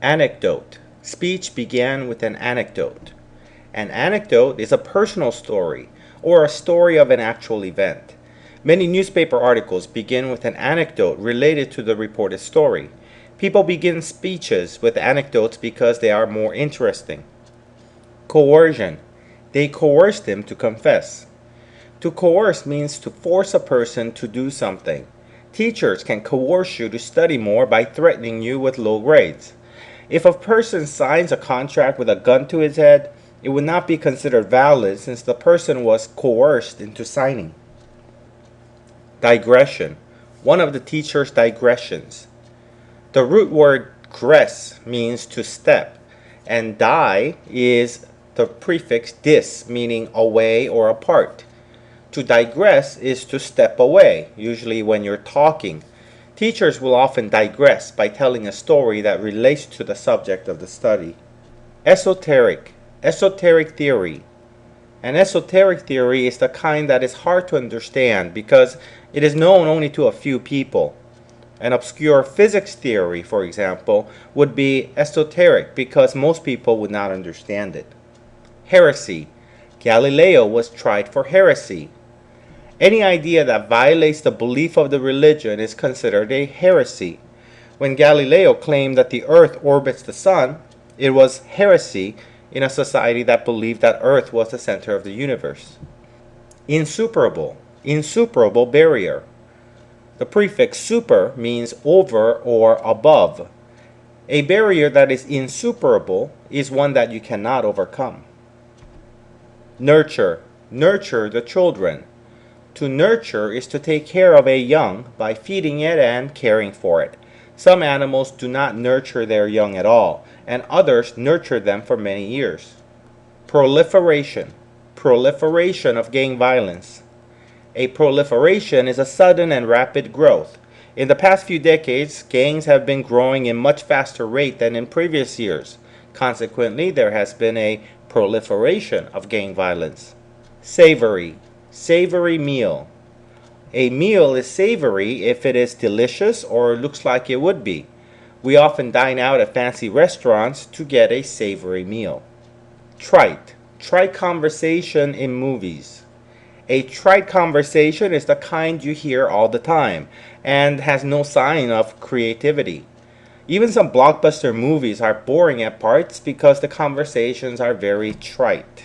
Anecdote. Speech began with an anecdote. An anecdote is a personal story or a story of an actual event. Many newspaper articles begin with an anecdote related to the reported story. People begin speeches with anecdotes because they are more interesting. Coercion. They coerced him to confess. To coerce means to force a person to do something. Teachers can coerce you to study more by threatening you with low grades. If a person signs a contract with a gun to his head, it would not be considered valid since the person was coerced into signing. Digression. One of the teacher's digressions. The root word gress means to step, and die is the prefix dis, meaning away or apart. To digress is to step away, usually when you're talking. Teachers will often digress by telling a story that relates to the subject of the study. Esoteric. Esoteric theory. An esoteric theory is the kind that is hard to understand because it is known only to a few people. An obscure physics theory, for example, would be esoteric because most people would not understand it. Heresy. Galileo was tried for heresy. Any idea that violates the belief of the religion is considered a heresy. When Galileo claimed that the earth orbits the sun, it was heresy in a society that believed that earth was the center of the universe. Insuperable. Insuperable barrier. The prefix super means over or above. A barrier that is insuperable is one that you cannot overcome. Nurture. Nurture the children. To nurture is to take care of a young by feeding it and caring for it. Some animals do not nurture their young at all, and others nurture them for many years. Proliferation. Proliferation of gang violence. A proliferation is a sudden and rapid growth. In the past few decades, gangs have been growing in much faster rate than in previous years. Consequently, there has been a proliferation of gang violence. Savory. Savory meal. A meal is savory if it is delicious or looks like it would be. We often dine out at fancy restaurants to get a savory meal. Trite. Trite conversation in movies. A trite conversation is the kind you hear all the time and has no sign of creativity. Even some blockbuster movies are boring at parts because the conversations are very trite.